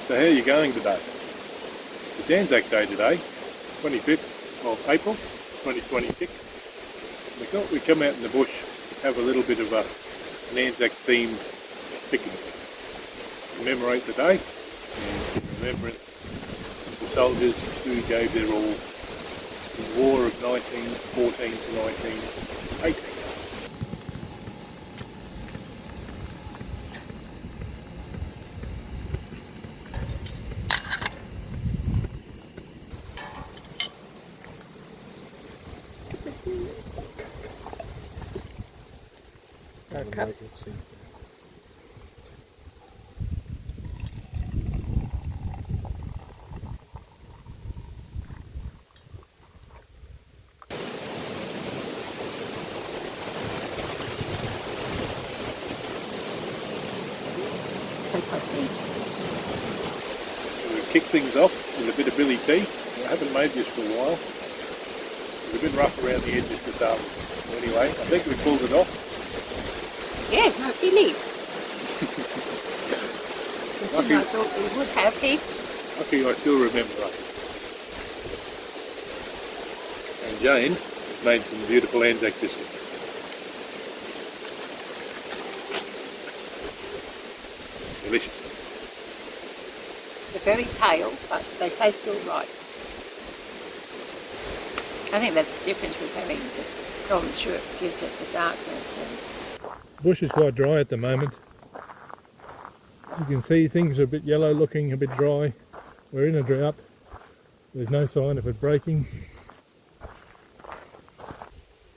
So how are you going today? It's Anzac Day today, 25th of April 2026. We thought we'd come out in the bush, have a little bit of an Anzac themed picnic. Commemorate the day and in remembrance of the soldiers who gave their all in the war of 1914 to 1918. Cup. We kick things off with a bit of Billy tea. I haven't made this for a while. It's a bit rough around the edges to start with. Anyway, I think we pulled it off. Yeah, not too neat. Lucky, I thought we would have heaps. lucky I still remember that. And Jayne made some beautiful Anzac biscuits. Delicious. They're very pale, but they taste all right. I think that's the difference with having the Tom Short, gives it the darkness. And The bush is quite dry at the moment. You can see things are a bit yellow looking, a bit dry. We're in a drought. There's no sign of it breaking.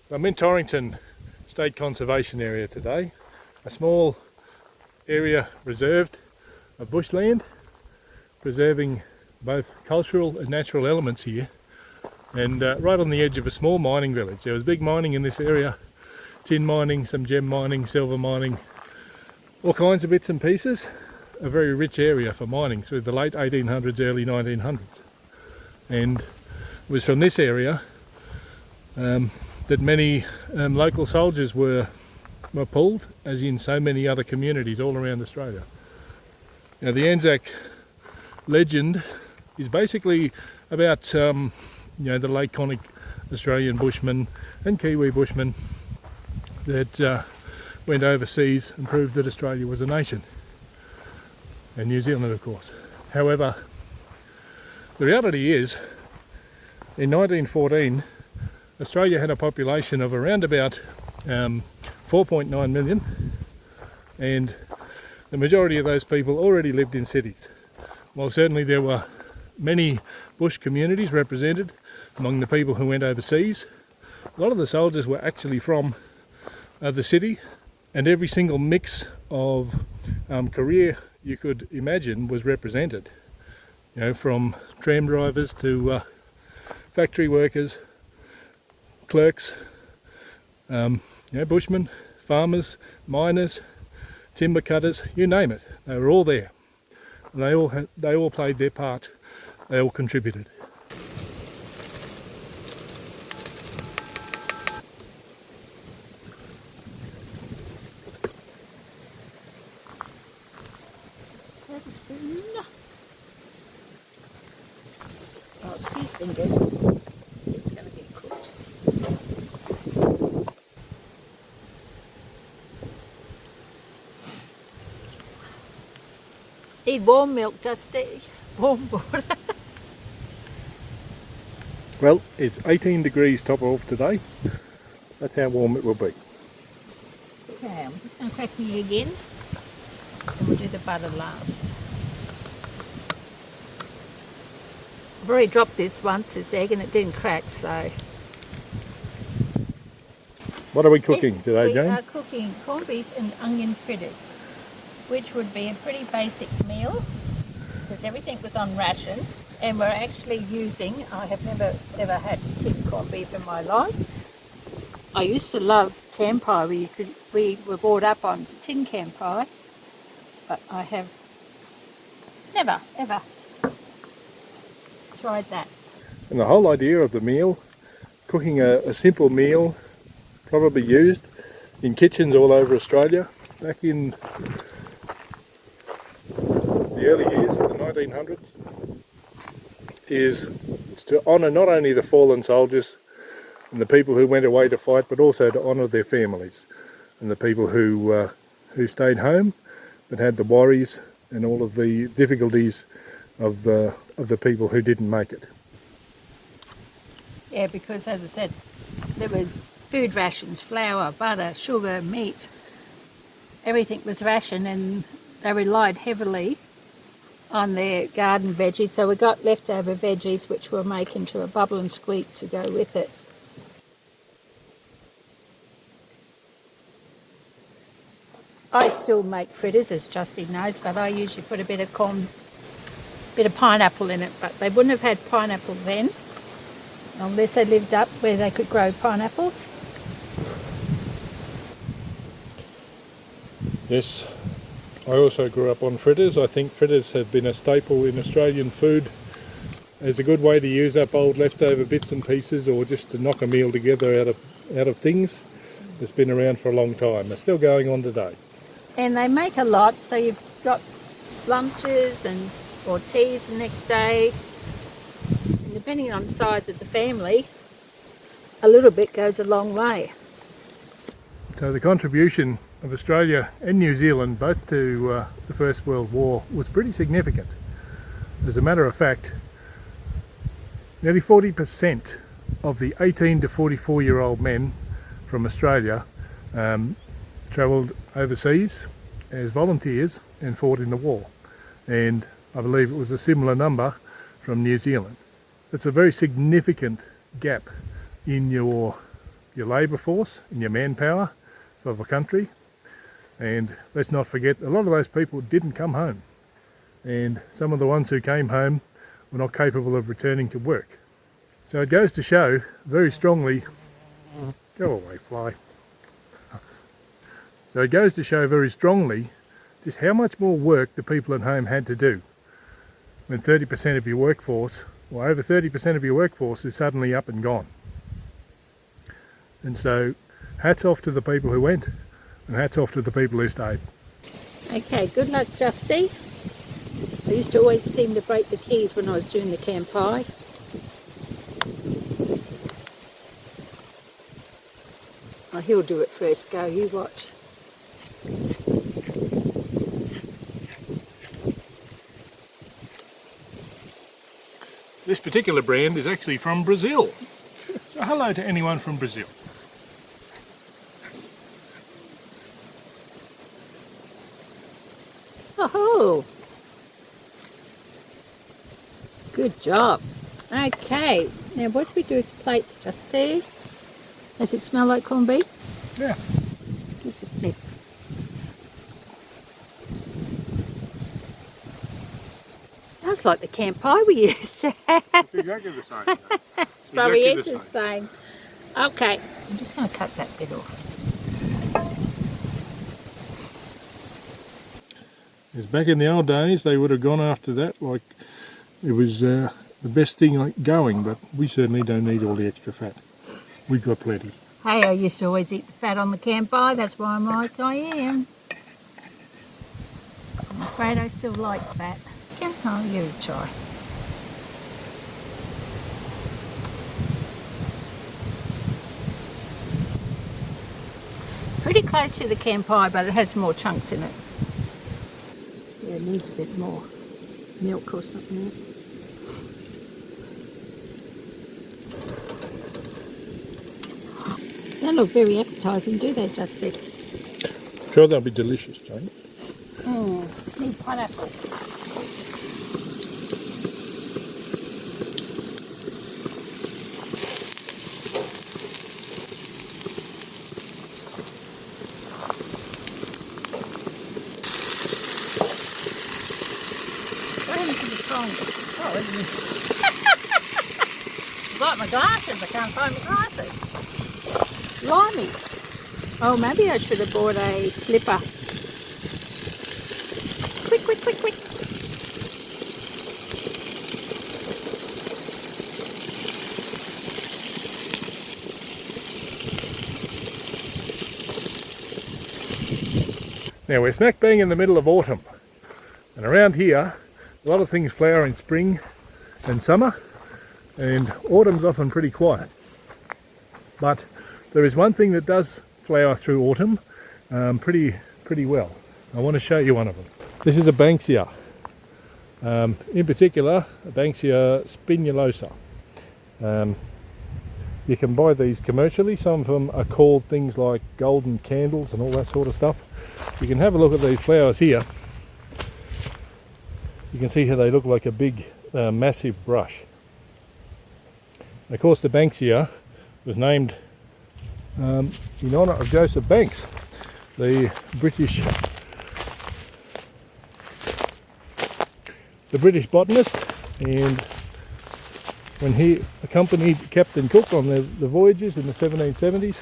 I'm in Torrington State Conservation Area today. A small area reserved of bushland, preserving both cultural and natural elements here. And right on the edge of a small mining village. There was big mining in this area. Tin mining, some gem mining, silver mining, all kinds of bits and pieces. A very rich area for mining through the late 1800s, early 1900s. And it was from this area that many local soldiers were pulled, as in so many other communities all around Australia. Now the Anzac legend is basically about the laconic Australian bushmen and Kiwi bushmen that went overseas and proved that Australia was a nation, and New Zealand of course. However, the reality is in 1914 Australia had a population of around about 4.9 million, and the majority of those people already lived in cities. While certainly there were many bush communities represented among the people who went overseas, a lot of the soldiers were actually from the city, and every single mix of career you could imagine was represented. From tram drivers to factory workers, clerks, bushmen, farmers, miners, timber cutters, you name it. They were all there. And they all played their part. They all contributed. tablespoon. Oh, excuse fingers. It's going to get cooked. Need warm milk, Dusty. Warm water. Well, it's 18 degrees top off today. That's how warm it will be. Okay, I'm just going to crack me again. And we'll do the butter last. I've already dropped this once, this egg, and it didn't crack, so... What are we cooking today, We Jayne? are cooking corned beef and onion fritters, which would be a pretty basic meal, because everything was on ration, and we're actually using, I have never ever had tin corned beef in my life. I used to love can pie. We were brought up on tin can pie, but I have never ever tried that. And the whole idea of the meal, cooking a simple meal, probably used in kitchens all over Australia back in the early years of the 1900s, is to honour not only the fallen soldiers and the people who went away to fight, but also to honour their families and the people who stayed home but had the worries and all of the difficulties of the people who didn't make it. Yeah, because as I said, there was food rations, flour, butter, sugar, meat. Everything was rationed, and they relied heavily on their garden veggies. So we got leftover veggies which we'll make into a bubble and squeak to go with it. I still make fritters, as Justy knows, but I usually put a bit of pineapple in it. But they wouldn't have had pineapple then, unless they lived up where they could grow pineapples. Yes, I also grew up on fritters. I think fritters have been a staple in Australian food as a good way to use up old leftover bits and pieces, or just to knock a meal together out of things. It's been around for a long time. They're still going on today. And they make a lot, so you've got lunches or teas the next day. And depending on the size of the family, a little bit goes a long way. So the contribution of Australia and New Zealand both to the First World War was pretty significant. As a matter of fact, nearly 40% of the 18 to 44-year-old men from Australia travelled overseas as volunteers and fought in the war, and I believe it was a similar number from New Zealand. It's a very significant gap in your labour force, in your manpower of a country, and let's not forget a lot of those people didn't come home, and some of the ones who came home were not capable of returning to work. So it goes to show very strongly, go away fly. So it goes to show very strongly just how much more work the people at home had to do when 30% of your workforce, or over 30% of your workforce, is suddenly up and gone. And so hats off to the people who went, and hats off to the people who stayed. Okay, good luck, Justy. I used to always seem to break the keys when I was doing the campai. Oh, he'll do it first go, you watch. This particular brand is actually from Brazil. So hello to anyone from Brazil. Oh, good job. Okay, now what do we do with the plates, Justy? Does it smell like corned beef? Yeah. Give us a sniff. Smells like the camp pie we used to have. It's exactly the same. It's probably exactly the same. Okay, I'm just going to cut that bit off. Because back in the old days, they would have gone after that like it was the best thing like going, but we certainly don't need all the extra fat. We've got plenty. Hey, I used to always eat the fat on the camp pie, that's why I'm like I am. I'm afraid I still like fat. I'll give it a try. Pretty close to the camp pie, but it has more chunks in it. Yeah, it needs a bit more milk or something. They don't look very appetising, do they, Justy? I'm sure they'll be delicious, Jayne. Need pineapple. What happened to the song? Oh, isn't it? I've got my glasses, I can't find my glasses. Blimey. Oh, maybe I should have bought a slipper. Quick, quick, quick, quick. Now we're smack bang in the middle of autumn, and around here A lot of things flower in spring and summer, and autumn's often pretty quiet. But there is one thing that does flower through autumn pretty well. I want to show you one of them. This is a Banksia. In particular, a Banksia spinulosa. You can buy these commercially. Some of them are called things like golden candles and all that sort of stuff. You can have a look at these flowers here. You can see how they look like a big massive brush. And of course the Banksia was named in honour of Joseph Banks, the British botanist, and when he accompanied Captain Cook on the voyages in the 1770s,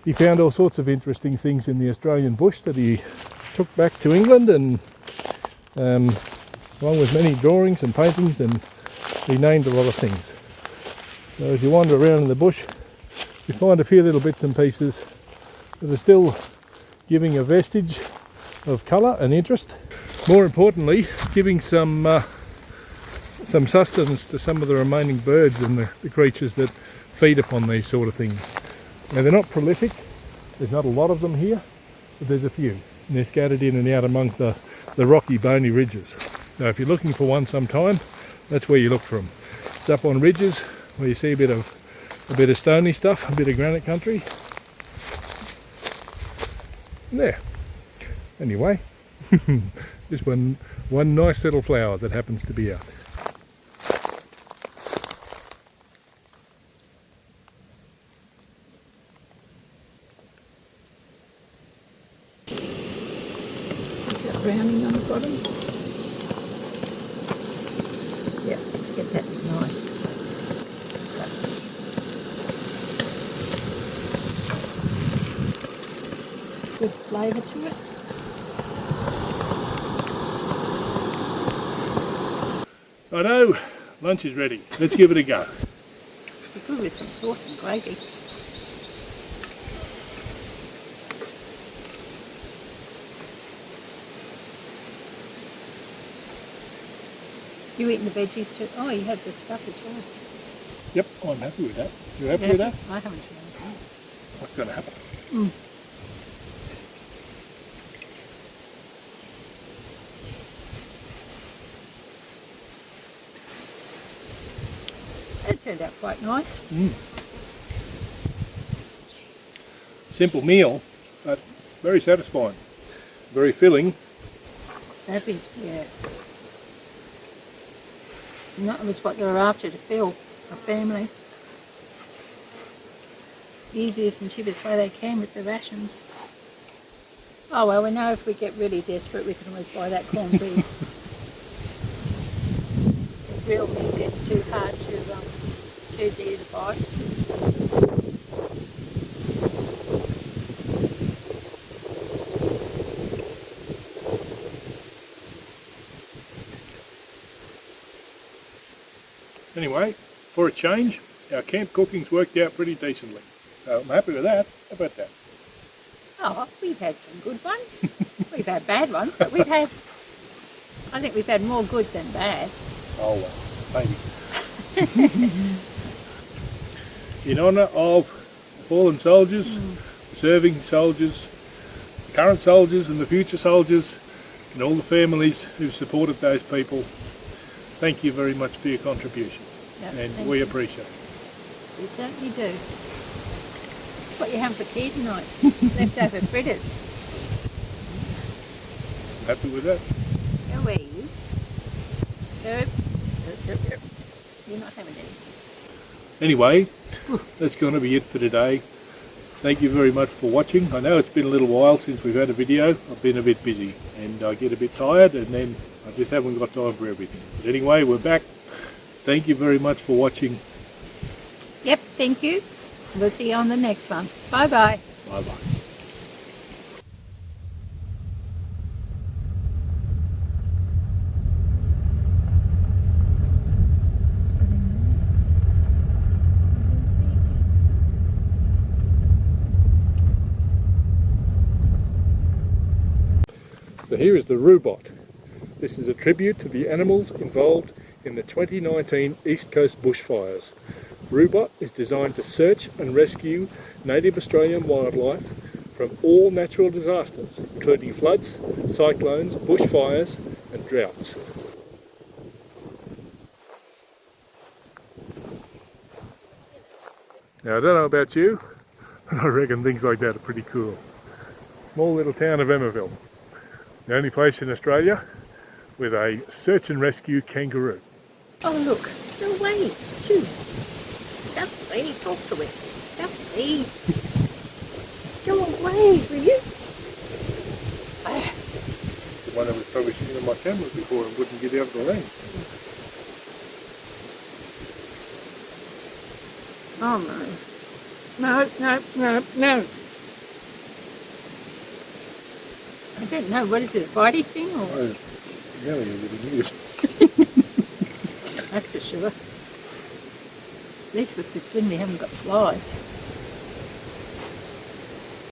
he found all sorts of interesting things in the Australian bush that he took back to England, and along with many drawings and paintings, and he named a lot of things. So as you wander around in the bush, you find a few little bits and pieces that are still giving a vestige of colour and interest. More importantly, giving some sustenance to some of the remaining birds and the creatures that feed upon these sort of things. Now they're not prolific, there's not a lot of them here, but there's a few. And they're scattered in and out among the rocky bony ridges. Now if you're looking for one sometime, that's where you look for them. It's up on ridges where you see a bit of stony stuff, a bit of granite country. There. Anyway, just one nice little flower that happens to be out. Browning on the bottom. Yep, let's get that nice crusty. Good flavour to it. Righto, lunch is ready. Let's give it a go. Be good with some sauce and gravy. You eating the veggies too? Oh, you have the stuff as well. Yep, I'm happy with that. You happy with that? I haven't tried that. What's going to happen? That turned out quite nice. Simple meal, but very satisfying. Very filling. Happy, yeah. And that was what they were after, to fill a family. Easiest and cheapest way they came with the rations. Oh well, we know if we get really desperate we can always buy that corned beef. The real meat gets too hard too dear to buy. Anyway, for a change, our camp cooking's worked out pretty decently. So I'm happy with that. How about that? Oh, we've had some good ones. We've had bad ones, but I think we've had more good than bad. Oh well, maybe. In honour of fallen soldiers, serving soldiers, current soldiers and the future soldiers, and all the families who've supported those people, thank you very much for your contribution. Yep, and we appreciate it. We certainly do. That's what you're having for tea tonight. Leftover fritters. Happy with that? How are you? Herb? You're not having any. Anyway, that's going to be it for today. Thank you very much for watching. I know it's been a little while since we've had a video. I've been a bit busy and I get a bit tired, and then I just haven't got time for everything. But anyway, we're back. Thank you very much for watching. Yep, thank you. We'll see you on the next one. Bye bye. Bye bye. So here is the Rubot. This is a tribute to the animals involved in the 2019 East Coast bushfires. Rubot is designed to search and rescue native Australian wildlife from all natural disasters, including floods, cyclones, bushfires and droughts. Now I don't know about you, but I reckon things like that are pretty cool. Small little town of Emmaville, the only place in Australia with a search and rescue kangaroo. Oh look, no way, shoot. That's me, talk to it. That's me. Go away, will you? The one that was probably sitting on my camera before and wouldn't get out of the lane. Oh no. No, no, no, no. I don't know, what is it, a bitey thing or? Oh, yeah, you're really weird. That's for sure. At least with this wind we haven't got flies.